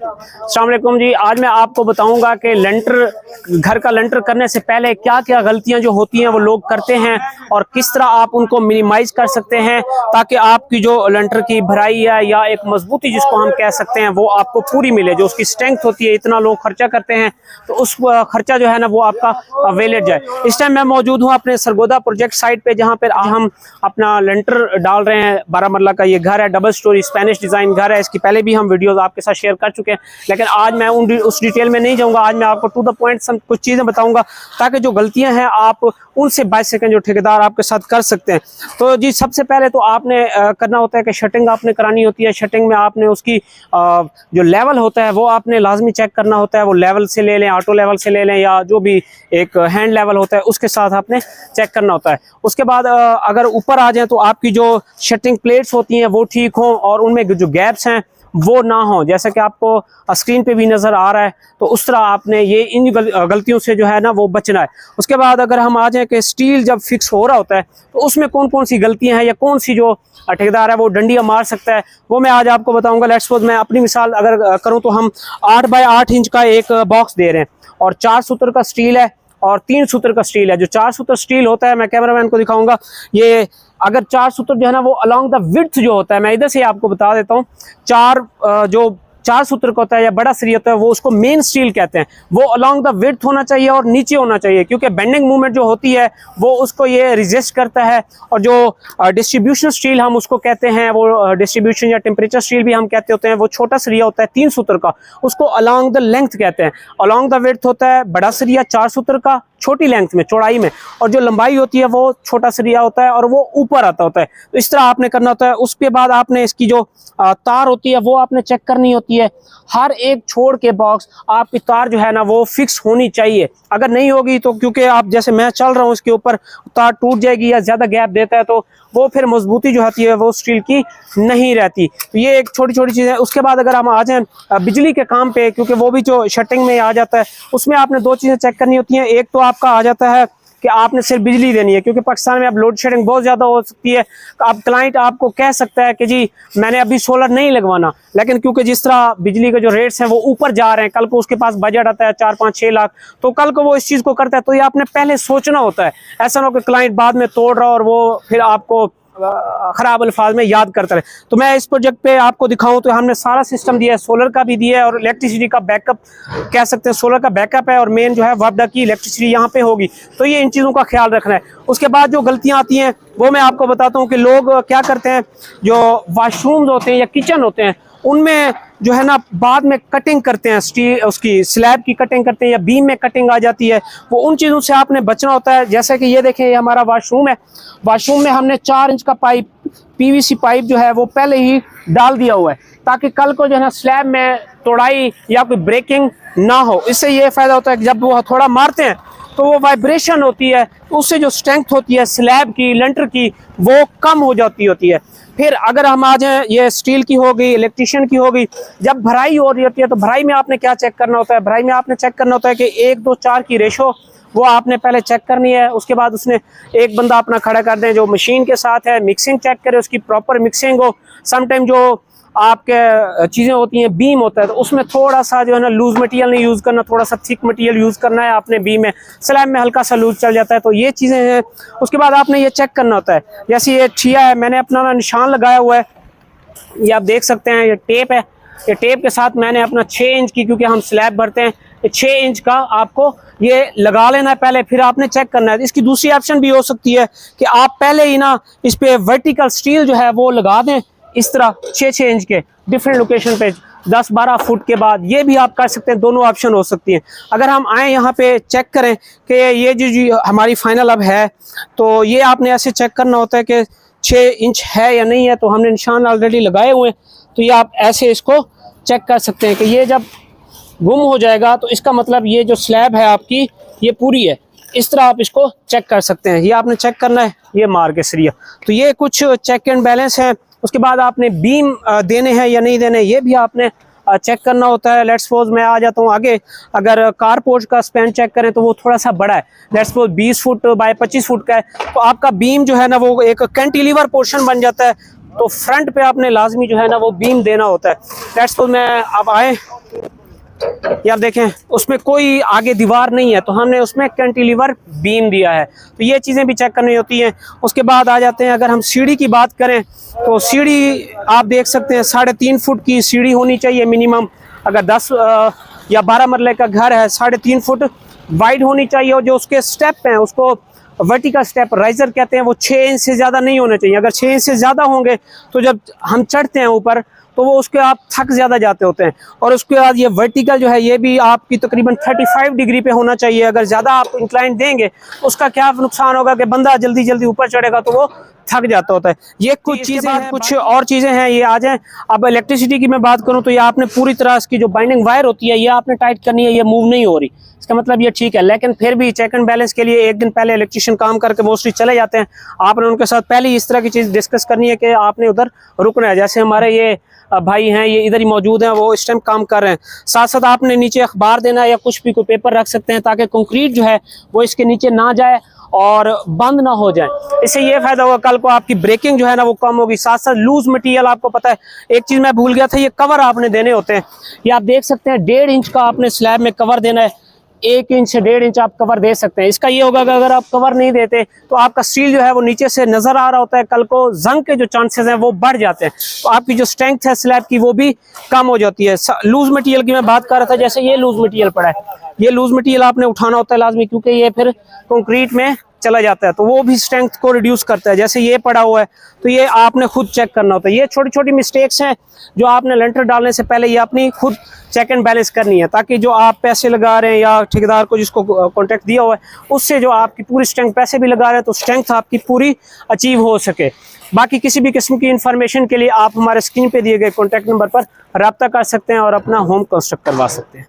अस्सलाम वालेकुम जी। आज मैं आपको बताऊंगा कि घर का लेंटर करने से पहले क्या क्या गलतियां जो होती हैं वो लोग करते हैं और किस तरह आप उनको मिनिमाइज कर सकते हैं ताकि आपकी जो लेंटर की भराई है या एक मजबूती जिसको हम कह सकते हैं वो आपको पूरी मिले। जो उसकी स्ट्रेंथ होती है, इतना लोग खर्चा करते हैं तो उस खर्चा जो है ना वो आपका वेलेट जाए। इस टाइम मैं मौजूद हूँ अपने सरगोदा प्रोजेक्ट साइट पे, जहाँ पर हम अपना लेंटर डाल रहे हैं। 12 मरला का ये घर है, डबल स्टोरी स्पेनिश डिजाइन घर है। इसकी पहले भी हम वीडियोस आपके साथ शेयर कर चुके हैं, लेकिन आज मैं उस डिटेल में नहीं जाऊंगा। आज मैं आपको टू द पॉइंट कुछ चीजें बताऊंगा ताकि जो गलतियां हैं आप उनसे बच सकें, जो ठेकेदार आपके साथ कर सकते हैं। तो जी सबसे पहले तो आपने करना होता है कि शटिंग आपने करानी होती है। शटिंग में आपने उसकी जो लेवल होता है वो आपने लाजमी चेक करना होता है। वो लेवल से ले लें, ऑटो लेवल से ले लें, या जो भी एक हैंड लेवल होता है उसके साथ आपने चेक करना होता है। उसके बाद अगर ऊपर आ जाए तो आपकी जो शटिंग प्लेट्स होती हैं वो ठीक हों और उनमें जो गैप्स हैं वो ना हो, जैसा कि आपको स्क्रीन पे भी नज़र आ रहा है। तो उस तरह आपने ये इन गलतियों से जो है ना वो बचना है। उसके बाद अगर हम आ जाए कि स्टील जब फिक्स हो रहा होता है तो उसमें कौन कौन सी गलतियां हैं या कौन सी जो ठेकेदार है वो डंडियां मार सकता है, वो मैं आज आपको बताऊंगा। लेट्स सपोज मैं अपनी मिसाल अगर करूं तो हम 8 बाय 8 इंच का एक बॉक्स दे रहे हैं और 4 सूत्र का स्टील है और 3 सूत्र का स्टील है। जो 4 सूत्र स्टील होता है, मैं कैमरामैन को दिखाऊंगा, ये अगर 4 सूत्र जो है ना वो अलोंग द विड्थ जो होता है, मैं इधर से आपको बता देता हूँ, जो 4 सूत्र का होता है या बड़ा सरिया होता है वो उसको मेन स्टील कहते हैं। वो अलोंग द विड्थ होना चाहिए और नीचे होना चाहिए, क्योंकि बेंडिंग मूवमेंट जो होती है वो उसको ये रेजिस्ट करता है। और जो डिस्ट्रीब्यूशन स्टील हम उसको कहते हैं, वो डिस्ट्रीब्यूशन या टेम्परेचर स्टील भी हम कहते होते हैं, वो छोटा सरिया होता है 3 सूत्र का, उसको अलोंग द लेंथ कहते हैं। अलोंग द विड्थ होता है बड़ा सरिया 4 सूत्र का, छोटी लेंथ में, चौड़ाई में, और जो लंबाई होती है वो छोटा सरिया होता है और वो ऊपर आता होता है। तो इस तरह आपने करना होता है। उसके बाद आपने इसकी जो तार होती है वो आपने चेक करनी होती है। हर एक छोड़ के बॉक्स आपकी तार जो है ना वो फिक्स होनी चाहिए। अगर नहीं होगी तो, क्योंकि आप जैसे मैं चल रहा हूँ इसके ऊपर, तार टूट जाएगी या ज्यादा गैप देता है तो वो फिर मजबूती जो होती है वो स्टील की नहीं रहती। तो ये एक छोटी छोटी चीज़ है। उसके बाद अगर हम आ जाएं बिजली के काम पे, क्योंकि वो भी जो शटिंग में आ जाता है, उसमें आपने 2 चीज़ें चेक करनी होती हैं। एक तो आपका आ जाता है कि आपने सिर्फ बिजली देनी है, क्योंकि पाकिस्तान में अब लोड शेडिंग बहुत ज़्यादा हो सकती है। अब क्लाइंट आपको कह सकता है कि जी मैंने अभी सोलर नहीं लगवाना, लेकिन क्योंकि जिस तरह बिजली के जो रेट्स हैं वो ऊपर जा रहे हैं, कल को उसके पास बजट आता है 4, 5, 6 लाख, तो कल को वो इस चीज़ को करता है। तो ये आपने पहले सोचना होता है, ऐसा ना हो कि क्लाइंट बाद में तोड़ रहा और वो फिर आपको खराब अल्फाज में याद करता रहे। तो मैं इस प्रोजेक्ट पे आपको दिखाऊं तो हमने सारा सिस्टम दिया है, सोलर का भी दिया है और इलेक्ट्रिसिटी का बैकअप कह सकते हैं, सोलर का बैकअप है और मेन जो है वापडा की इलेक्ट्रिसिटी यहाँ पे होगी। तो ये इन चीज़ों का ख्याल रखना है। उसके बाद जो गलतियाँ आती हैं वो मैं आपको बताता हूँ कि लोग क्या करते हैं, जो वाशरूम्स होते हैं या किचन होते हैं उनमें जो है ना बाद में कटिंग करते हैं, स्टील उसकी स्लैब की कटिंग करते हैं या बीम में कटिंग आ जाती है। वो उन चीज़ों से आपने बचना होता है। जैसे कि ये देखें, ये हमारा वाशरूम है, वाशरूम में हमने 4 इंच का पाइप, पीवीसी पाइप जो है वो पहले ही डाल दिया हुआ है, ताकि कल को जो है ना स्लैब में तोड़ाई या कोई ब्रेकिंग ना हो। इससे ये फ़ायदा होता है कि जब वो थोड़ा मारते हैं तो वो वाइब्रेशन होती है, तो उससे जो स्ट्रेंथ होती है स्लैब की, लेंटर की, वो कम हो जाती होती है। फिर अगर हम आ जाएं, ये स्टील की हो गई, इलेक्ट्रिशियन की हो गई, जब भराई हो रही होती है तो भराई में आपने क्या चेक करना होता है, भराई में आपने चेक करना होता है कि 1, 2, 4 की रेशो वो आपने पहले चेक करनी है। उसके बाद उसने एक बंदा अपना खड़ा कर दें जो मशीन के साथ है, मिक्सिंग चेक करे, उसकी प्रॉपर मिक्सिंग हो। समटाइम जो आपके चीज़ें होती हैं, बीम होता है, तो उसमें थोड़ा सा जो है ना लूज मटेरियल नहीं यूज़ करना, थोड़ा सा थिक मटेरियल यूज़ करना है आपने बीम में। स्लैब में हल्का सा लूज चल जाता है, तो ये चीज़ें हैं। उसके बाद आपने ये चेक करना होता है, जैसे ये छिया है, मैंने अपना निशान लगाया हुआ है, ये आप देख सकते हैं, ये टेप है, ये टेप के साथ मैंने अपना 6 इंच की, क्योंकि हम स्लैब भरते हैं, 6 इंच का आपको ये लगा लेना है पहले, फिर आपने चेक करना है। इसकी दूसरी ऑप्शन भी हो सकती है कि आप पहले ही ना इस पे वर्टिकल स्टील जो है वो लगा दें, इस तरह 6-6 इंच के डिफरेंट लोकेशन पे 10-12 फुट के बाद, ये भी आप कर सकते हैं। दोनों ऑप्शन हो सकती हैं। अगर हम आए यहाँ पे चेक करें कि ये जो हमारी फाइनल अब है, तो ये आपने ऐसे चेक करना होता है कि 6 इंच है या नहीं है। तो हमने निशान ऑलरेडी लगाए हुए हैं, तो ये आप ऐसे इसको चेक कर सकते हैं कि ये जब गुम हो जाएगा तो इसका मतलब ये जो स्लैब है आपकी ये पूरी है। इस तरह आप इसको चेक कर सकते हैं। ये आपने चेक करना है, ये मार के सरिया। तो ये कुछ चेक एंड बैलेंस है। उसके बाद आपने बीम देने हैं या नहीं देने, ये भी आपने चेक करना होता है। लेट्स सपोज मैं आ जाता हूँ आगे, अगर कार पोर्च का स्पैन चेक करें तो वो थोड़ा सा बड़ा है, let's suppose 20 foot by 25 foot का है, तो आपका बीम जो है ना वो एक कैंटिलीवर पोर्शन बन जाता है। तो फ्रंट पे आपने लाजमी जो है ना वो बीम देना होता है। लेट्स सपोज मैं अब आए, यार देखें उसमें कोई आगे दीवार नहीं है तो हमने उसमें कैंटिलीवर बीम दिया है, तो ये चीज़ें भी चेक करनी होती हैं। उसके बाद आ जाते हैं, अगर हम सीढ़ी की बात करें तो सीढ़ी आप देख सकते हैं 3.5 फुट की सीढ़ी होनी चाहिए मिनिमम। अगर 10 या 12 मरले का घर है 3.5 फुट वाइड होनी चाहिए, और जो उसके स्टेप हैं उसको वर्टिकल स्टेप राइजर कहते हैं, वो 6 इंच से ज़्यादा नहीं होने चाहिए। अगर 6 इंच से ज़्यादा होंगे तो जब हम चढ़ते हैं ऊपर तो वो उसके आप थक ज़्यादा जाते होते हैं। और उसके बाद ये वर्टिकल जो है ये भी आपकी तकरीबन 35 डिग्री पे होना चाहिए। अगर ज़्यादा आप इंक्लाइन देंगे उसका क्या नुकसान होगा कि बंदा जल्दी जल्दी ऊपर चढ़ेगा तो वो थक जाता होता है। ये कुछ चीज़ें हैं, कुछ और चीज़ें हैं, ये आ जाएं। अब इलेक्ट्रिसिटी की मैं बात करूं तो ये आपने पूरी तरह इसकी जो बाइंडिंग वायर होती है ये आपने टाइट करनी है, ये मूव नहीं हो रही, इसका मतलब ये ठीक है। लेकिन फिर भी चेक एंड बैलेंस के लिए एक दिन पहले इलेक्ट्रिशियन काम करके मोस्टली चले जाते हैं, आपने उनके साथ पहले ही इस तरह की चीज़ डिस्कस करनी है कि आपने उधर रुकना है। जैसे हमारे ये भाई हैं, ये इधर ही मौजूद हैं, वो इस टाइम काम कर रहे हैं। साथ साथ आपने नीचे अखबार देना है या कुछ भी, कोई पेपर रख सकते हैं ताकि कंक्रीट जो है वो इसके नीचे ना जाए और बंद ना हो जाए। इससे ये फायदा होगा कल को आपकी ब्रेकिंग जो है ना वो कम होगी। साथ साथ लूज मटेरियल, आपको पता है एक चीज़ मैं भूल गया था, ये कवर आपने देने होते हैं। ये आप देख सकते हैं 1.5 इंच का आपने स्लैब में कवर देना है। 1 इंच से 1.5 इंच आप कवर दे सकते हैं। इसका ये होगा कि अगर आप कवर नहीं देते तो आपका स्टील जो है वो नीचे से नजर आ रहा होता है, कल को जंग के जो चांसेस हैं वो बढ़ जाते हैं, तो आपकी जो स्ट्रेंथ है स्लैब की वो भी कम हो जाती है। लूज मटेरियल की मैं बात कर रहा था, जैसे ये लूज मटेरियल पड़ा है, ये लूज मटेरियल आपने उठाना होता है लाजमी, क्योंकि ये फिर कंक्रीट में चला जाता है तो वो भी स्ट्रेंथ को रिड्यूस करता है। जैसे ये पड़ा हुआ है तो ये आपने खुद चेक करना होता है। ये छोटी छोटी मिस्टेक्स हैं जो आपने लेंटर डालने से पहले ये अपनी खुद चेक एंड बैलेंस करनी है, ताकि जो आप पैसे लगा रहे हैं या ठेकेदार को जिसको कॉन्ट्रैक्ट दिया हुआ है उससे जो आपकी पूरी स्ट्रेंथ, पैसे भी लगा रहे हैं तो स्ट्रेंथ आपकी पूरी अचीव हो सके। बाकी किसी भी किस्म की इंफॉर्मेशन के लिए आप हमारे स्क्रीन पे दिए गए कॉन्टैक्ट नंबर पर रब्ता कर सकते हैं और अपना होम कंस्ट्रक्ट करवा सकते हैं।